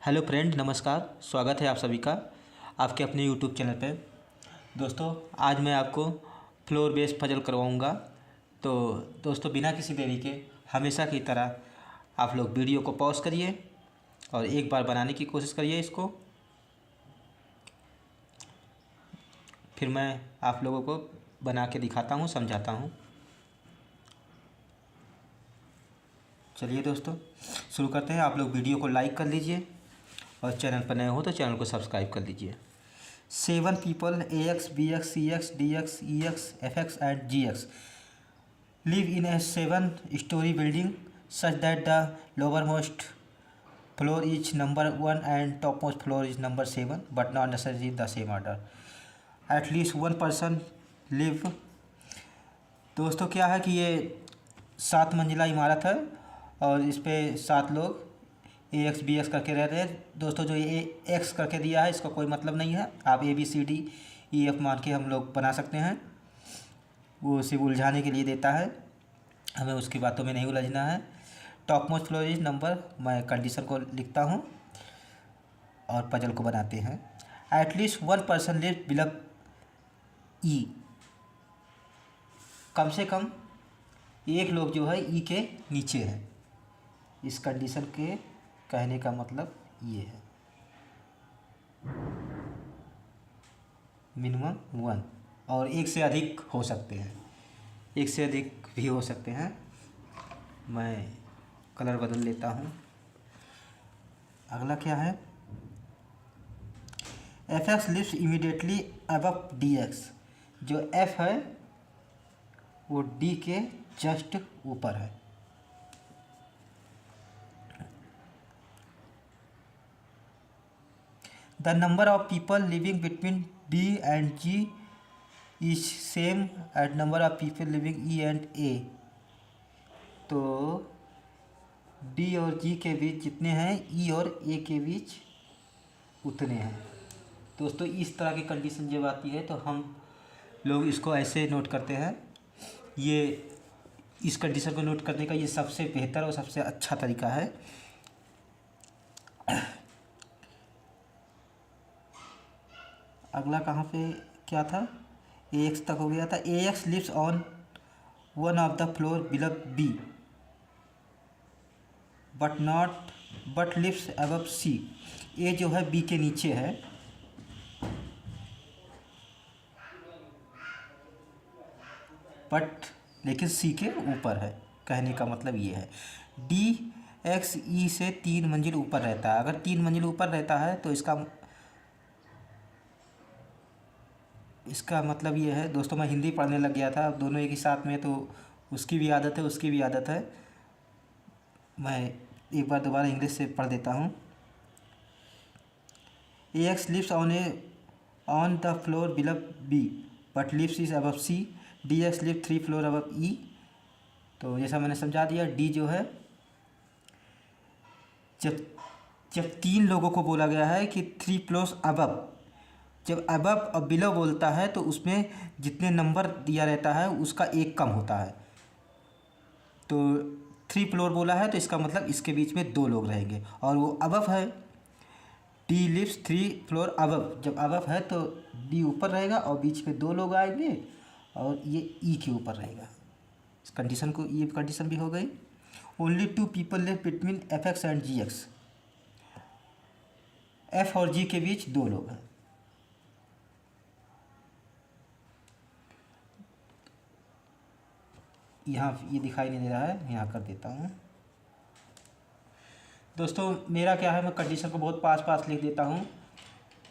Hello friend, नमस्कार। स्वागत है आप सभी का आपके अपने यूट्यूब चैनल पे। दोस्तों, आज मैं आपको फ्लोर बेस्ड पजल करवाऊंगा। तो दोस्तों, बिना किसी देरी के हमेशा की तरह आप लोग वीडियो को पॉज करिए और एक बार बनाने की कोशिश करिए इसको। फिर मैं आप लोगों को बना के दिखाता हूँ, समझाता हूँ। चलिए दोस्तों, शुरू करते हैं। आप लोग वीडियो को लाइक कर लीजिए और चैनल पर नए हो तो चैनल को सब्सक्राइब कर लीजिए। 7 people AX, BX, CX, DX, EX, FX and GX live in a 7-story building such that the lowermost floor is number 1 and topmost floor is number 7, but not necessarily in the same order. At least one person live। दोस्तों, क्या है कि ये 7 मंजिला इमारत है और इस पे 7 लोग AX BX करके रह रहे हैं। दोस्तों, जो ये एक्स करके दिया है इसका कोई मतलब नहीं है। आप ABCDEF मान के हम लोग बना सकते हैं। वो सिर्फ उलझाने के लिए देता है, हमें उसकी बातों में नहीं उलझना है। Top most floor is number, मैं कंडीशन को लिखता हूँ और पजल को बनाते हैं। At least one person live below E, कम से कम एक लोग जो है ई के नीचे है। इस कंडीशन के कहने का मतलब ये है। मिनिमम 1 और एक से अधिक हो सकते हैं, एक से अधिक भी हो सकते हैं। मैं कलर बदल लेता हूँ। अगला क्या है? FX lives immediately above DX। जो F है वो D के जस्ट ऊपर है। The number of people living between D and G is same as number of people living E and A। तो D और G के बीच जितने हैं E और A के बीच उतने हैं। दोस्तों, इस तरह की कंडीशन जब आती है तो हम लोग इसको ऐसे नोट करते हैं। ये इस कंडीशन को नोट करने का ये सबसे बेहतर और सबसे अच्छा तरीका है। अगला कहाँ पे क्या था? AX तक हो गया था। AX lives on one of the floor below B but lives above C। A जो है B के नीचे है, बट लेकिन C के ऊपर है। कहने का मतलब ये है। DX E से 3 मंजिल ऊपर रहता है। अगर 3 मंजिल ऊपर रहता है तो इसका मतलब ये है। दोस्तों, मैं हिंदी पढ़ने लग गया था, अब दोनों एक ही साथ में, तो उसकी भी आदत है, उसकी भी आदत है। मैं एक बार दोबारा इंग्लिश से पढ़ देता हूँ। AX lives on the floor below B but lives is above C। DX live 3 floor above E। तो जैसा मैंने समझा दिया, D जो है, जब जब 3 लोगों को बोला गया है कि 3 फ्लोर्स अबव, जब अबव और बिलो बोलता है तो उसमें जितने नंबर दिया रहता है उसका एक कम होता है। तो 3 फ्लोर बोला है तो इसका मतलब इसके बीच में 2 लोग रहेंगे और वो अबव है। D लिव्स 3 फ्लोर अबव, जब अबव है तो D ऊपर रहेगा और बीच में 2 लोग आएंगे और ये E के ऊपर रहेगा। इस कंडीशन को, ये कंडीशन भी हो गई। Only 2 people live between FX and GX। F और G के बीच 2 लोग हैं। यहाँ ये दिखाई नहीं दे रहा है, यहाँ कर देता हूँ। दोस्तों, मेरा क्या है, मैं कंडीशन को बहुत पास लिख देता हूँ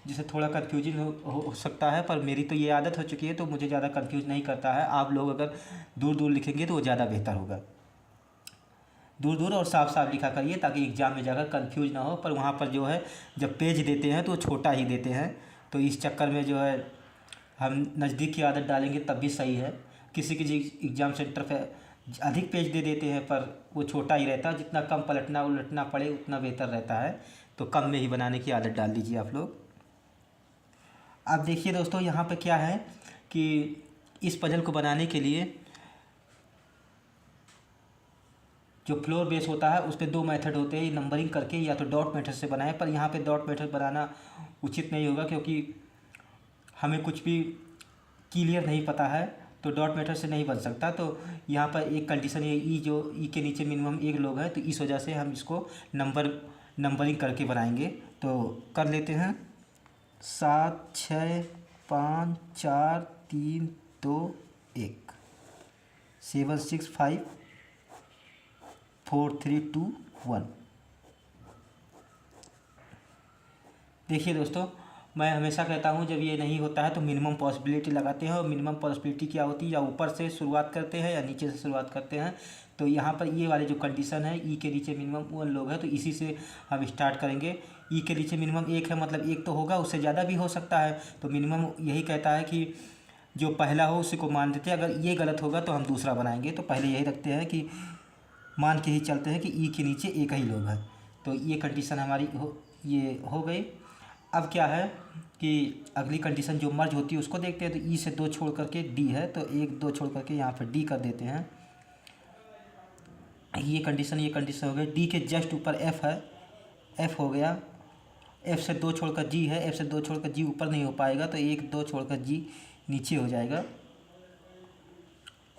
जिससे थोड़ा कन्फ्यूजन हो सकता है, पर मेरी तो ये आदत हो चुकी है तो मुझे ज़्यादा कन्फ्यूज नहीं करता है। आप लोग अगर दूर दूर लिखेंगे तो वो ज़्यादा बेहतर होगा। दूर दूर और साफ साफ लिखा करिए ताकि एग्ज़ाम में जाकर कन्फ्यूज ना हो। पर वहाँ पर जो है, जब पेज देते हैं तो वो छोटा ही देते हैं, तो इस चक्कर में जो है हम नज़दीक की आदत डालेंगे तब भी सही है। किसी किसी एग्ज़ाम सेंटर पे अधिक पेज दे देते हैं पर वो छोटा ही रहता है। जितना कम पलटना उलटना पड़े उतना बेहतर रहता है, तो कम में ही बनाने की आदत डाल दीजिए आप लोग। अब देखिए दोस्तों, यहाँ पे क्या है कि इस पजल को बनाने के लिए जो फ्लोर बेस होता है उस पर दो मेथड होते हैं, नंबरिंग करके या तो डॉट मेथड से बनाएं, पर यहाँ पे डॉट मेथड बनाना उचित नहीं होगा क्योंकि हमें कुछ भी क्लियर नहीं पता है, तो डॉट मेथड से नहीं बन सकता। तो यहाँ पर एक कंडीशन ये ई, जो ई के नीचे मिनिमम एक लोग है, तो इस वजह से हम इसको नंबरिंग करके बनाएंगे। तो कर लेते हैं 7 6 5 4 3 2 1 7 6 5 4 3 2 1। देखिए दोस्तों, मैं हमेशा कहता हूँ जब ये नहीं होता है तो मिनिमम पॉसिबिलिटी लगाते हैं, और मिनिमम पॉसिबिलिटी क्या होती है, या ऊपर से शुरुआत करते हैं या नीचे से शुरुआत करते हैं। तो यहाँ पर ये वाले जो कंडीशन है, ई के नीचे मिनिमम 1 लोग है, तो इसी से हम स्टार्ट करेंगे। ई के नीचे मिनिमम 1 है, मतलब 1 तो होगा, उससे ज़्यादा भी हो सकता है। तो मिनिमम यही कहता है कि जो पहला हो उसी को मान देते हैं, अगर ये गलत होगा तो हम दूसरा बनाएंगे। तो पहले यही रखते हैं कि मान के ही चलते हैं कि ई के नीचे एक ही लोग है। तो ये कंडीशन हमारी ये हो गई। अब क्या है कि अगली कंडीशन जो मर्ज होती है उसको देखते हैं। तो ई से 2 छोड़ करके डी है, तो 1 2 छोड़ करके यहाँ पर डी कर देते हैं। ये कंडीशन हो गई। डी के जस्ट ऊपर एफ है, एफ हो गया। एफ से 2 छोड़कर जी है, एफ से 2 छोड़कर जी ऊपर नहीं हो पाएगा, तो 1 2 छोड़कर जी नीचे हो जाएगा।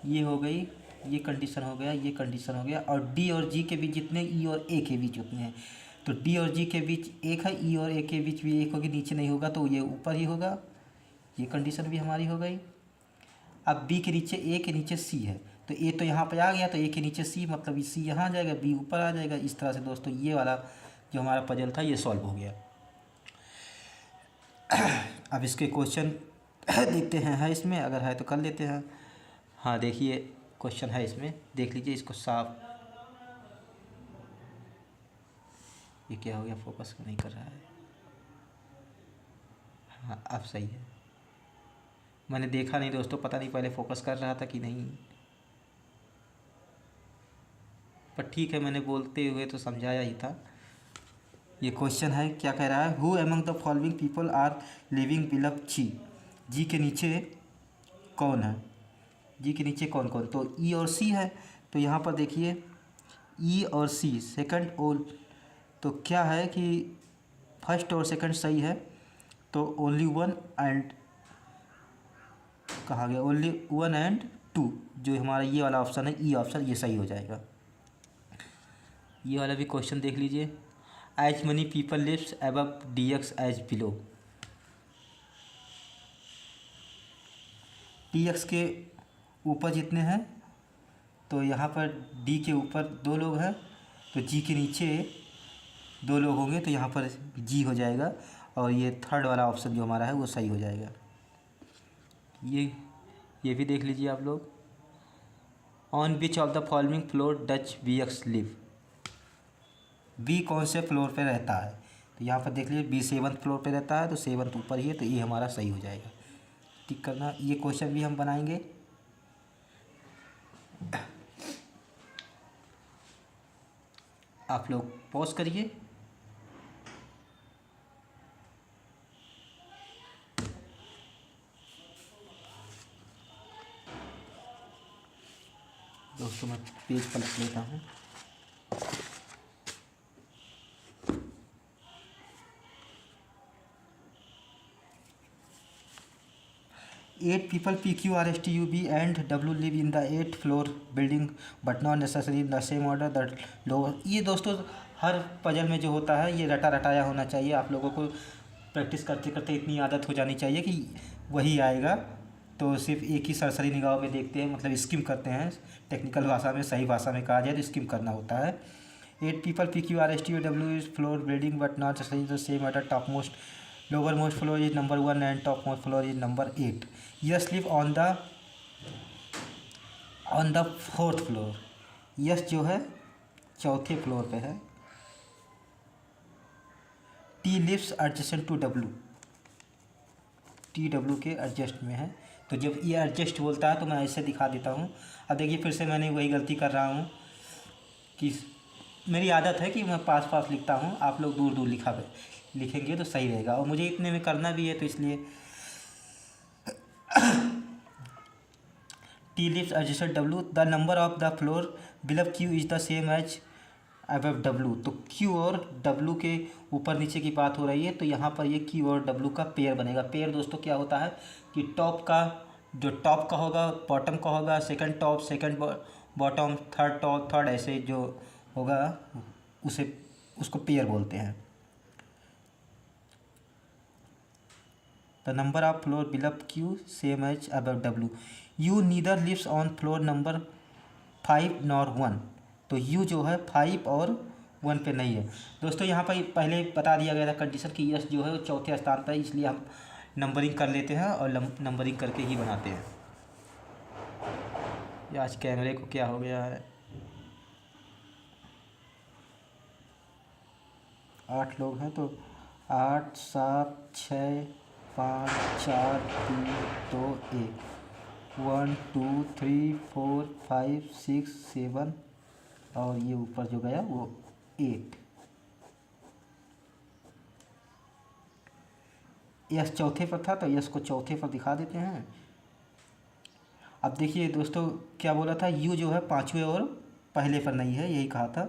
ये हो गई, ये कंडीशन हो गया, ये कंडीशन हो गया। और डी और जी के बीच जितने ई और ए के बीच उतने हैं, तो डी और जी के बीच 1 है, ई और ए के बीच भी 1 होगी, नीचे नहीं होगा तो ये ऊपर ही होगा। ये कंडीशन भी हमारी हो गई। अब बी के नीचे ए के नीचे सी है, तो ए तो यहाँ पे आ गया, तो ए के नीचे सी, मतलब सी यहाँ आ जाएगा, बी ऊपर आ जाएगा। इस तरह से दोस्तों ये वाला जो हमारा पजल था ये सॉल्व हो गया। अब इसके क्वेश्चन देखते हैं, है इसमें, अगर है तो कर लेते हैं। हाँ देखिए क्वेश्चन है इसमें, देख लीजिए इसको साफ। ये क्या हो गया, फोकस नहीं कर रहा है। हाँ अब सही है, मैंने देखा नहीं दोस्तों, पता नहीं पहले फोकस कर रहा था कि नहीं, पर ठीक है मैंने बोलते हुए तो समझाया ही था। ये क्वेश्चन है, क्या कह रहा है, who among the following people are living below G. G के नीचे कौन है, जी के नीचे कौन कौन, तो ई और सी है। तो यहाँ पर देखिए ई और सी सेकंड और, तो क्या है कि फर्स्ट और सेकंड सही है, तो ओनली 1 एंड, कहा गया ओनली 1 एंड 2, जो हमारा ये वाला ऑप्शन है ई ऑप्शन, ये सही हो जाएगा। ये वाला भी क्वेश्चन देख लीजिए, as many people lives above D X as below. D X के ऊपर जितने हैं, तो यहाँ पर डी के ऊपर 2 लोग हैं, तो जी के नीचे 2 लोग होंगे, तो यहाँ पर जी हो जाएगा, और ये थर्ड वाला ऑप्शन जो हमारा है वो सही हो जाएगा। ये भी देख लीजिए आप लोग, on which of the following floor does B X live. B कौन से फ्लोर पे रहता है, तो यहाँ पर देख लीजिए बी 7th फ्लोर पे रहता है, तो 7th ऊपर ही है, तो ये हमारा सही हो जाएगा। टिक करना, ये क्वेश्चन भी हम बनाएंगे। आप लोग पॉज करिए। दोस्तों मैं पेज पलट लेता हूँ। Eight people P Q R S T U B and W live in the 8th floor building but not necessary in the same order the lower. ये दोस्तों हर पजल में जो होता है ये रटा रटाया होना चाहिए, आप लोगों को प्रैक्टिस करते करते इतनी आदत हो जानी चाहिए कि वही आएगा। तो सिर्फ एक ही सरसरी निगाहों में देखते हैं, मतलब स्किम करते हैं, टेक्निकल भाषा में, सही भाषा में कहा जाए तो स्किम करना होता है। 8 people P Q R S T U W is floor building but not necessary in the same order, top most lower most floor is number 1 and top most floor is number 8. Yes live on the 4th floor. Yes जो है 4थे floor पे है। T lives adjacent to W, T W के adjust में है। तो जब ये एडजस्ट बोलता है तो मैं ऐसे दिखा देता हूँ। अब देखिए फिर से मैंने वही गलती कर रहा हूँ कि मेरी आदत है कि मैं पास पास लिखता हूँ, आप लोग दूर दूर लिखेंगे तो सही रहेगा, और मुझे इतने में करना भी है, तो इसलिए T lives adjacent W, the number of the floor below Q is the same as above W. तो क्यू और डब्लू के ऊपर नीचे की बात हो रही है, तो यहाँ पर ये क्यू और डब्लू का पेयर बनेगा। पेयर दोस्तों क्या होता है कि टॉप का जो टॉप का होगा बॉटम का होगा, second top second bottom third top third, ऐसे जो होगा उसे उसको पेयर बोलते हैं। The number of floor below Q same as above W, U neither lives on floor number 5 nor 1। तो यू जो है 5 और 1 पे नहीं है। दोस्तों यहाँ पर पहले बता दिया गया था कंडीशन कि यस जो है वो चौथे स्थान पर है, इसलिए हम नंबरिंग कर लेते हैं और नंबरिंग करके ही बनाते हैं। ये आज कैमरे को क्या हो गया है। 8 लोग हैं तो 8 7 6 5 4 3 2 1 1 2 3 4 5 6 7 और ये ऊपर जो गया वो 8। यस चौथे पर था तो यस को चौथे पर दिखा देते हैं। अब देखिए दोस्तों क्या बोला था, यू जो है 5वें और पहले पर नहीं है, यही कहा था।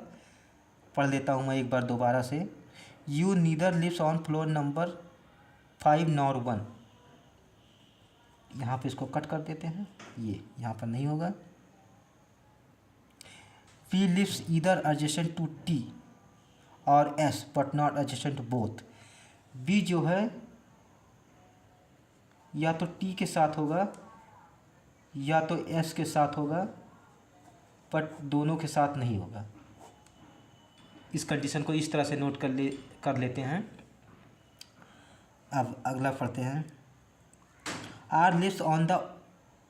पढ़ लेता हूँ मैं एक बार दोबारा से। U neither lives on floor number 5 nor 1। यहाँ पे इसको कट कर देते हैं, ये यहाँ पर नहीं होगा। V lives either adjacent to T और S but not adjacent to both. B जो है या तो टी के साथ होगा या तो एस के साथ होगा, बट दोनों के साथ नहीं होगा। इस कंडीशन को इस तरह से नोट कर लेते हैं। अब अगला पढ़ते हैं। R lives on the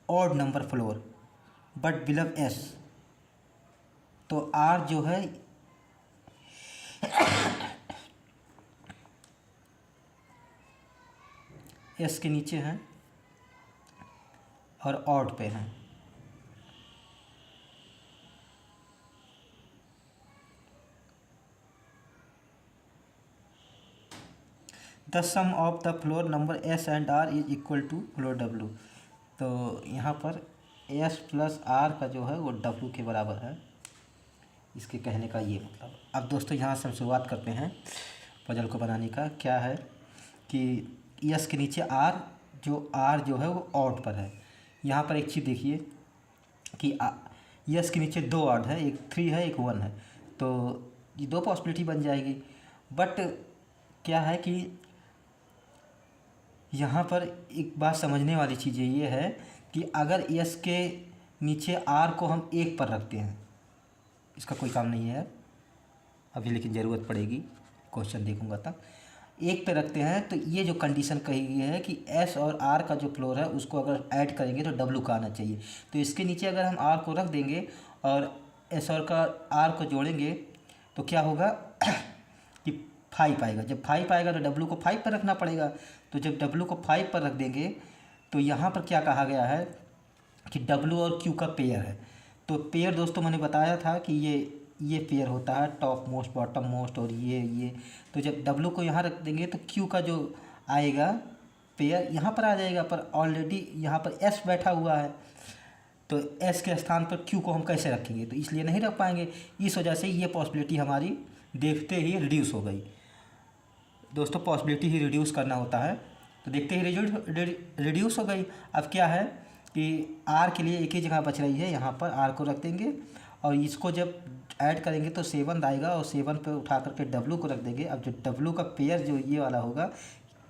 odd number floor but below S. तो आर जो है एस के नीचे है और ऑड पे है। The sum of the floor number S and R is equal to floor W. तो यहाँ पर एस प्लस आर का जो है वो डब्लू के बराबर है, इसके कहने का ये मतलब। अब दोस्तों यहाँ से हम शुरुआत करते हैं पजल को बनाने का। क्या है कि एस के नीचे आर जो है वो ऑड पर है। यहाँ पर एक चीज़ देखिए कि एस के नीचे 2 ऑड है, एक 3 है एक 1 है, तो ये 2 पॉसिबिलिटी बन जाएगी। बट क्या है कि यहाँ पर एक बात समझने वाली चीज़ ये है कि अगर एस के नीचे आर को हम 1 पर रखते हैं, इसका कोई काम नहीं है अभी, लेकिन ज़रूरत पड़ेगी, क्वेश्चन देखूंगा तब। 1 पे रखते हैं तो ये जो कंडीशन कही गई है कि एस और आर का जो फ्लोर है उसको अगर ऐड करेंगे तो डब्लू का आना चाहिए। तो इसके नीचे अगर हम आर को रख देंगे और एस और का आर को जोड़ेंगे तो क्या होगा कि 5 आएगा। जब 5 आएगा तो डब्लू को 5 पर रखना पड़ेगा। तो जब डब्लू को 5 पर रख देंगे तो यहाँ पर क्या कहा गया है कि डब्लू और क्यू का पेयर है। तो पेयर दोस्तों मैंने बताया था कि ये पेयर होता है, टॉप मोस्ट बॉटम मोस्ट और ये। तो जब डब्लू को यहाँ रख देंगे तो क्यू का जो आएगा पेयर यहाँ पर आ जाएगा, पर ऑलरेडी यहाँ पर एस बैठा हुआ है, तो एस के स्थान पर क्यू को हम कैसे रखेंगे, तो इसलिए नहीं रख पाएंगे। इस वजह से ये पॉसिबिलिटी हमारी देखते ही रिड्यूस हो गई। दोस्तों पॉसिबिलिटी ही रिड्यूस करना होता है, तो देखते ही रिड्यूस हो गई। अब क्या है कि आर के लिए एक ही जगह बच रही है, यहाँ पर आर को रख देंगे और इसको जब ऐड करेंगे तो 7 आएगा और 7 पे उठा करके डब्लू को रख देंगे। अब जो डब्लू का पेयर जो ये वाला होगा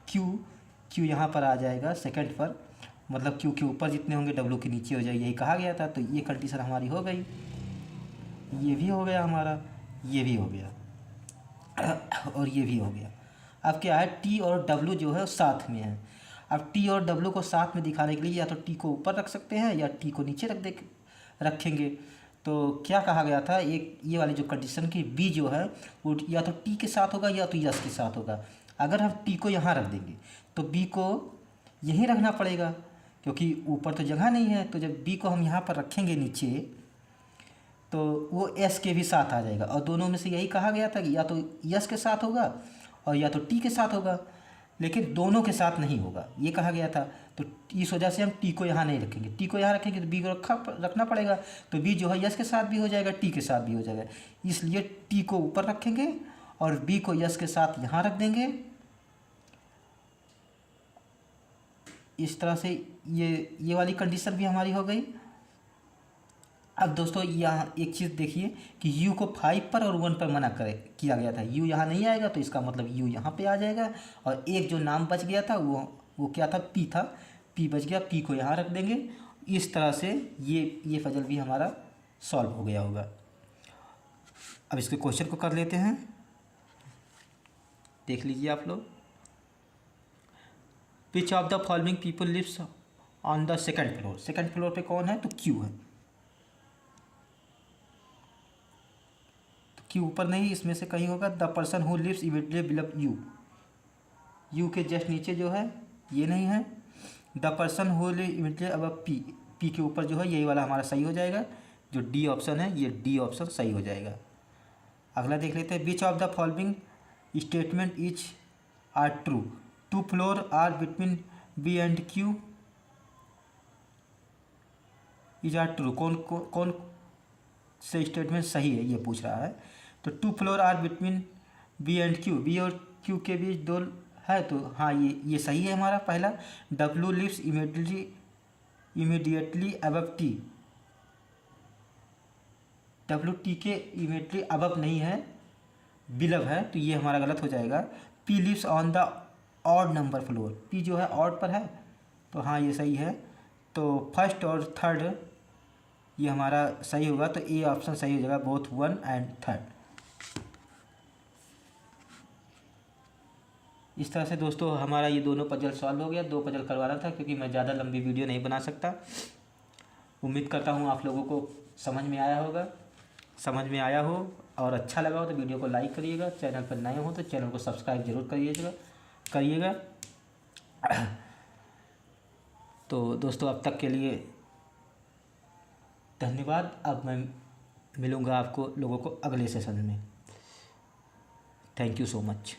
क्यू यहाँ पर आ जाएगा सेकंड पर, मतलब क्यू के ऊपर जितने होंगे डब्लू के नीचे हो जाएगी, यही कहा गया था। तो ये कंडीशन हमारी हो गई, ये भी हो गया हमारा, ये भी हो गया और ये भी हो गया। अब क्या है टी और डब्लू जो है साथ में है। अब टी और डब्लू को साथ में दिखाने के लिए या तो टी को ऊपर रख सकते हैं या टी को नीचे रखेंगे। तो क्या कहा गया था, एक ये वाली जो कंडीशन की बी जो है वो या तो टी के साथ होगा या तो यस के साथ होगा। अगर हम टी को यहाँ रख देंगे तो बी को यहीं रखना पड़ेगा क्योंकि ऊपर तो जगह नहीं है। तो जब बी को हम यहाँ पर रखेंगे नीचे तो वो एस के भी साथ आ जाएगा, और दोनों में से यही कहा गया था कि या तो यस के साथ होगा और या तो टी के साथ होगा। लेकिन दोनों के साथ नहीं होगा, ये कहा गया था। तो इस वजह से हम टी को यहाँ नहीं रखेंगे, टी को यहाँ रखेंगे तो बी को रखना पड़ेगा। तो बी जो है यस के साथ भी हो जाएगा, टी के साथ भी हो जाएगा, इसलिए टी को ऊपर रखेंगे और बी को यस के साथ यहाँ रख देंगे। इस तरह से ये वाली कंडीशन भी हमारी हो गई। अब दोस्तों यहाँ एक चीज़ देखिए कि u को 5 पर और 1 पर मना किया गया था, u यहाँ नहीं आएगा तो इसका मतलब u यहाँ पे आ जाएगा। और एक जो नाम बच गया था वो क्या था, p था, p बच गया, p को यहाँ रख देंगे। इस तरह से ये पजल भी हमारा सॉल्व हो गया होगा। अब इसके क्वेश्चन को कर लेते हैं, देख लीजिए आप लोग। Which of the following people lives on the second floor, second floor पे कौन है, तो q है। क्यू ऊपर नहीं, इसमें से कहीं होगा। The person who lives immediately below U, U के जस्ट नीचे जो है ये नहीं है। The person who live immediately above P, P के ऊपर जो है यही वाला हमारा सही हो जाएगा। जो डी ऑप्शन है ये डी ऑप्शन सही हो जाएगा। अगला देख लेते हैं। Which of the following statement is are true, 2 floor are between B and Q is are true, कौन से स्टेटमेंट सही है ये पूछ रहा है। तो 2 floor are between B and Q, B और क्यू के बीच 2 है, तो हाँ ये सही है हमारा पहला। W lives immediately above T, W T के इमीडिएटली अबव नहीं है, बिलव है, तो ये हमारा गलत हो जाएगा। P lives on the odd number floor, P जो है ऑड पर है, तो हाँ ये सही है। तो फर्स्ट और थर्ड ये हमारा सही होगा, तो ए ऑप्शन सही हो जाएगा, बोथ 1 एंड 3। इस तरह से दोस्तों हमारा ये दोनों पजल सॉल्व हो गया। 2 पजल करवाना था क्योंकि मैं ज़्यादा लंबी वीडियो नहीं बना सकता। उम्मीद करता हूँ आप लोगों को समझ में आया होगा, समझ में आया हो और अच्छा लगा हो तो वीडियो को लाइक करिएगा। चैनल पर नए हो तो चैनल को सब्सक्राइब जरूर करिएगा। तो दोस्तों अब तक के लिए धन्यवाद। अब मैं मिलूँगा आपको लोगों को अगले सेशन में। Thank you so much.